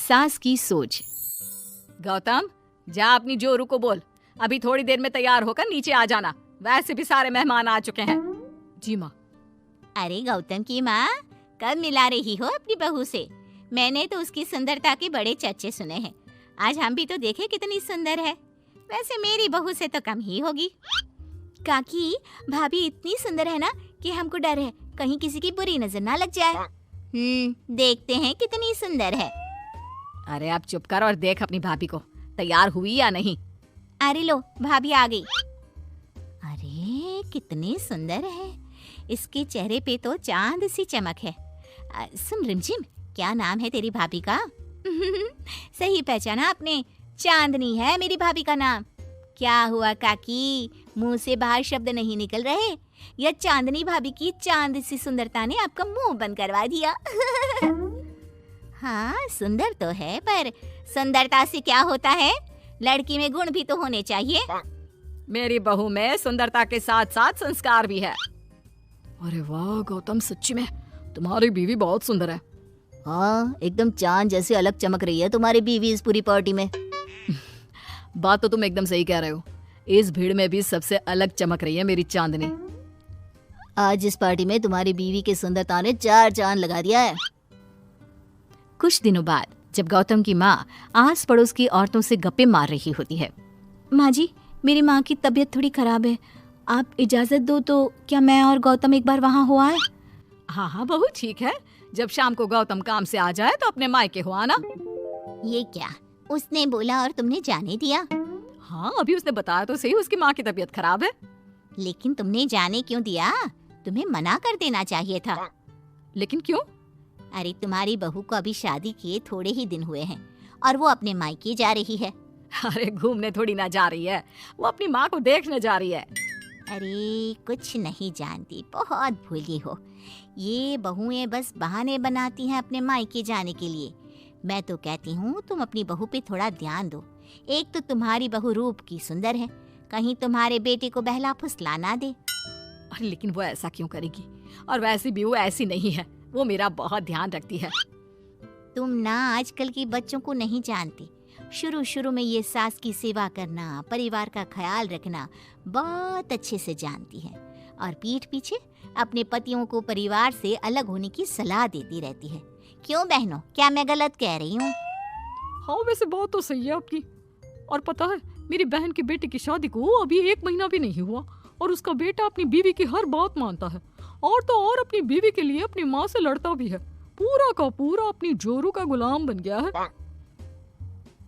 सास की सोच। गौतम, जा अपनी जोरू को बोल, अभी थोड़ी देर में तैयार होकर नीचे आ जाना, वैसे भी सारे मेहमान आ चुके हैं। जी माँ। अरे गौतम की माँ, कब मिला रही हो अपनी बहू से? मैंने तो उसकी सुंदरता के बड़े चर्चे सुने हैं। आज हम भी तो देखे कितनी सुंदर है। वैसे मेरी बहू से तो कम ही होगी। काकी, भाभी इतनी सुंदर है ना कि हमको डर है कहीं किसी की बुरी नजर ना लग जाए। देखते हैं कितनी सुंदर है। अरे आप चुप कर और देख अपनी भाभी को, तैयार हुई या नहीं। अरे लो, भाभी आ गई। अरे कितनी सुंदर है, इसके चेहरे पे तो चांद सी चमक है। सुन रिमझिम, क्या नाम है तेरी भाभी का? सही पहचाना आपने, चांदनी है मेरी भाभी का नाम। क्या हुआ काकी, मुंह से बाहर शब्द नहीं निकल रहे? या चांदनी भाभी की चांद सी सुंदरता ने आपका मुंह बंद करवा दिया? हाँ, सुंदर तो है, पर सुंदरता से क्या होता है? लड़की में गुण भी तो होने चाहिए। मेरी बहू में सुंदरता के साथ साथ संस्कार भी है। अरे वाह गौतम, सच्ची में तुम्हारी बीवी बहुत सुंदर है। हाँ, एकदम चांद जैसे अलग चमक रही है तुम्हारी बीवी इस पूरी पार्टी में। बात तो तुम एकदम सही कह रहे हो, इस भीड़ में भी सबसे अलग चमक रही है मेरी चांदनी। आज इस पार्टी में तुम्हारी बीवी की सुंदरता ने 4 चांद लगा दिया है। कुछ दिनों बाद जब गौतम की माँ आस पड़ोस की औरतों से गप्पे मार रही होती है। माँ जी, मेरी माँ की तबीयत थोड़ी खराब है, आप इजाजत दो तो क्या मैं और गौतम एक बार वहाँ हो आए? हाँ हाँ बहू, ठीक है, जब शाम को गौतम काम से आ जाए तो अपने मायके हो आना। ये क्या, उसने बोला और तुमने जाने दिया? हाँ, अभी उसने बताया तो सही, उसकी माँ की तबीयत खराब है। लेकिन तुमने जाने क्यों दिया? तुम्हें मना कर देना चाहिए था। लेकिन क्यों? अरे तुम्हारी बहू को अभी शादी किए थोड़े ही दिन हुए हैं और वो अपने मायके जा रही है। अरे घूमने थोड़ी ना जा रही है, वो अपनी माँ को देखने जा रही है। अरे कुछ नहीं जानती, बहुत भोली हो। ये बहुएं बस बहाने बनाती हैं अपने मायके जाने के लिए। मैं तो कहती हूँ तुम अपनी बहू पे थोड़ा ध्यान दो। एक तो तुम्हारी बहू रूप की सुंदर है, कहीं तुम्हारे बेटे को बहला फुसला ना दे। अरे लेकिन वो ऐसा क्यों करेगी, और वैसे भी वो ऐसी नहीं है, वो मेरा बहुत ध्यान रखती है। तुम ना आजकल के बच्चों को नहीं जानती। शुरू शुरू में ये सास की सेवा करना, परिवार का ख्याल रखना बहुत अच्छे से जानती है, और पीठ पीछे अपने पतियों को परिवार से अलग होने की सलाह देती रहती है। क्यों बहनों, क्या मैं गलत कह रही हूँ? हाँ वैसे बात तो सही है आपकी। और पता है, मेरी बहन की बेटी की शादी को अभी 1 महीना भी नहीं हुआ और उसका बेटा अपनी बीवी की हर बात मानता है, और तो और अपनी बीवी के लिए अपनी माँ से लड़ता भी है। पूरा का पूरा अपनी जोरू का गुलाम बन गया है।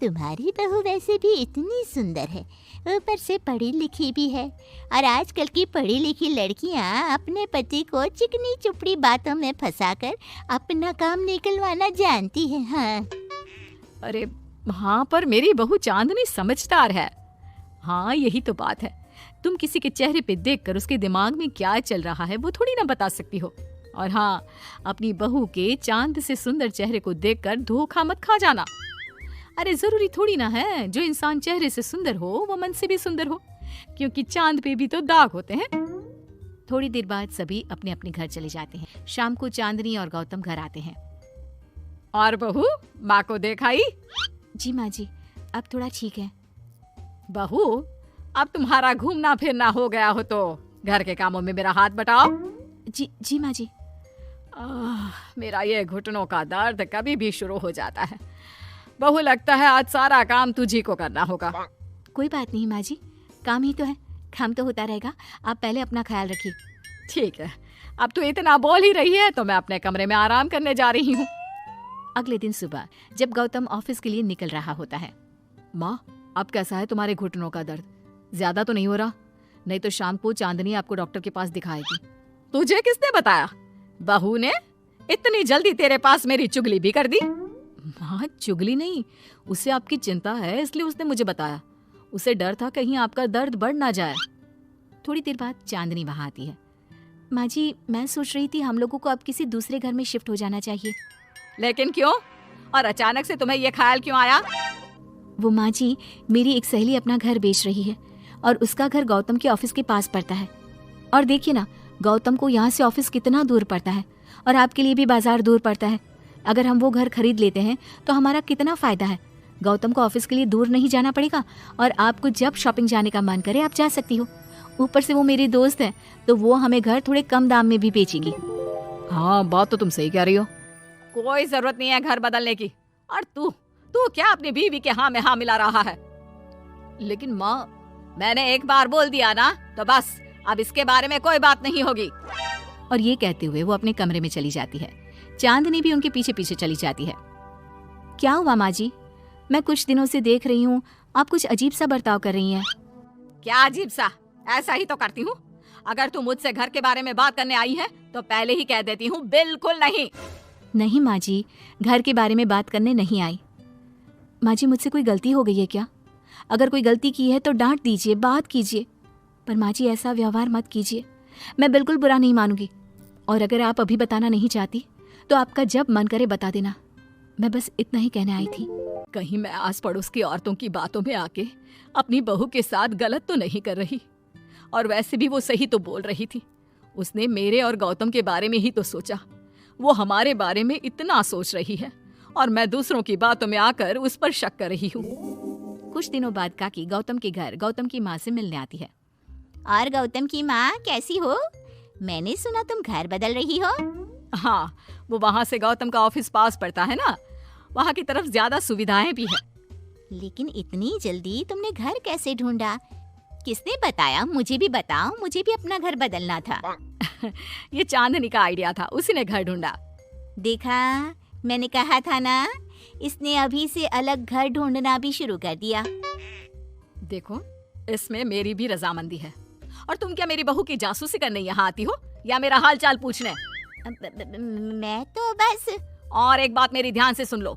तुम्हारी बहू वैसे भी इतनी सुंदर है, ऊपर से पढ़ी लिखी भी है, और आजकल की पढ़ी लिखी लड़कियां अपने पति को चिकनी चुपड़ी बातों में फंसाकर अपना काम निकलवाना जानती है। हाँ। अरे हाँ, पर मेरी बहू चांदनी समझदार है। हाँ यही तो बात है, तुम किसी के चेहरे पे देखकर उसके दिमाग में क्या चल रहा है वो थोड़ी ना बता सकती हो। और हाँ, अपनी बहू के चांद से सुंदर चेहरे को देखकर धोखा मत खा जाना। अरे जरूरी थोड़ी ना है जो इंसान चेहरे से सुंदर हो वो मन से भी सुंदर हो, क्योंकि चांद पे भी तो दाग होते हैं। थोड़ी देर बाद सभी अपने अपने घर चले जाते हैं। शाम को चांदनी और गौतम घर आते हैं। और बहू, माँ को देखाई? जी माँ जी, अब थोड़ा ठीक है। बहू, अब तुम्हारा घूमना फिरना हो गया हो तो घर के कामों में मेरा हाथ बटाओ। जी माँ जी। मेरा ये घुटनों का दर्द कभी भी शुरू हो जाता है। बहू, लगता है आज सारा काम तुझी को करना होगा। कोई बात नहीं माँ जी, काम ही तो है, काम तो होता रहेगा। आप पहले अपना ख्याल रखिए। ठीक है, अब तो इतना बोल ही रही है तो मैं अपने कमरे में आराम करने जा रही हूँ। अगले दिन सुबह जब गौतम ऑफिस के लिए निकल रहा होता है। माँ, अब कैसा है तुम्हारे घुटनों का दर्द? ज्यादा तो नहीं हो रहा? नहीं तो शाम को चांदनी आपको डॉक्टर के पास दिखाएगी। तुझे किसने बताया? बहू ने इतनी जल्दी तेरे पास मेरी चुगली भी कर दी? माँ, चुगली नहीं, उसे आपकी चिंता है इसलिए उसने मुझे बताया। उसे डर था कहीं आपका दर्द बढ़ ना जाए। थोड़ी देर बाद चांदनी वहां आती है। माँ जी, मैं सोच रही थी हम लोगों को अब किसी दूसरे घर में शिफ्ट हो जाना चाहिए। लेकिन क्यों? और अचानक से तुम्हें ये ख्याल क्यों आया? वो माँ जी, मेरी एक सहेली अपना घर बेच रही है और उसका घर गौतम के ऑफिस के पास पड़ता है। और देखिए ना, गौतम को यहाँ से ऑफिस कितना दूर पड़ता है और आपके लिए भी बाजार दूर पड़ता है। अगर हम वो घर खरीद लेते हैं तो हमारा कितना फायदा है। गौतम को ऑफिस के लिए दूर नहीं जाना पड़ेगा और आपको जब शॉपिंग जाने का मन करे आप जा सकती हो। ऊपर से वो मेरी दोस्त है तो वो हमें घर थोड़े कम दाम में भी बेचेगी। हाँ, बात तो तुम सही कह रही हो। कोई जरूरत नहीं है घर बदलने की। और तू क्या अपनी बीवी के हाँ में हाँ मिला रहा है? लेकिन माँ, मैंने एक बार बोल दिया ना तो बस, अब इसके बारे में कोई बात नहीं होगी। और ये कहते हुए वो अपने कमरे में चली जाती है। चांदनी भी उनके पीछे पीछे चली जाती है। क्या हुआ माँ जी? मैं कुछ दिनों से देख रही हूँ आप कुछ अजीब सा बर्ताव कर रही हैं। क्या अजीब सा? ऐसा ही तो करती हूँ। अगर तू मुझसे घर के बारे में बात करने आई है तो पहले ही कह देती हूँ, बिल्कुल नहीं। नहीं माँ जी, घर के बारे में बात करने नहीं आई। माँ जी, मुझसे कोई गलती हो गई है क्या? अगर कोई गलती की है तो डांट दीजिए, बात कीजिए, पर माँ जी ऐसा व्यवहार मत कीजिए। मैं बिल्कुल बुरा नहीं मानूंगी। और अगर आप अभी बताना नहीं चाहती तो आपका जब मन करे बता देना। मैं बस इतना ही कहने आई थी। कहीं मैं आस पड़ोस की औरतों की बातों में आके अपनी बहू के साथ गलत तो नहीं कर रही? और वैसे भी वो सही तो बोल रही थी। उसने मेरे और गौतम के बारे में ही तो सोचा। वो हमारे बारे में इतना सोच रही है और मैं दूसरों की बातों में आकर उस पर शक कर रही हूँ। कुछ दिनों बाद काकी गौतम के घर गौतम की माँ से मिलने आती है। और गौतम की माँ कैसी हो? मैंने सुना तुम घर बदल रही हो। हाँ, वो वहाँ से गौतम का ऑफिस पास पड़ता है ना, वहाँ की तरफ ज्यादा सुविधाएं भी है। लेकिन इतनी जल्दी तुमने घर कैसे ढूंढा? किसने बताया? मुझे भी बताओ, मुझे भी अपना घर बदलना था। ये चांदनी का आइडिया था, उसी ने घर ढूंढा। देखा, मैंने कहा था ना, इसने अभी से अलग घर ढूंढना भी शुरू कर दिया। देखो, इसमें मेरी भी रजामंदी है। और तुम क्या मेरी बहू की जासूसी करने यहाँ आती हो या मेरा हाल चाल पूछने? मैं तो बस। और एक बात मेरी ध्यान से सुन लो,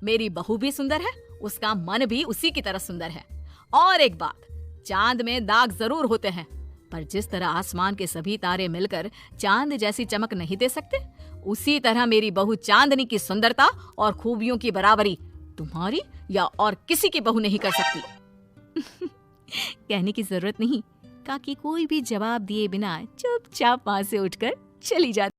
मेरी बहू भी सुंदर है, उसका मन भी उसी की तरह सुंदर है। और एक बात, चांद में दाग जरूर होते हैं, पर जिस तरह आसमान के सभी तारे मिलकर चांद जैसी चमक नहीं दे सकते, उसी तरह मेरी बहू चांदनी की सुंदरता और खूबियों की बराबरी तुम्हारी या और किसी की बहू नहीं कर सकती। कहने की जरूरत नहीं, काकी कोई भी जवाब दिए बिना चुपचाप वहां से उठकर चली जाती।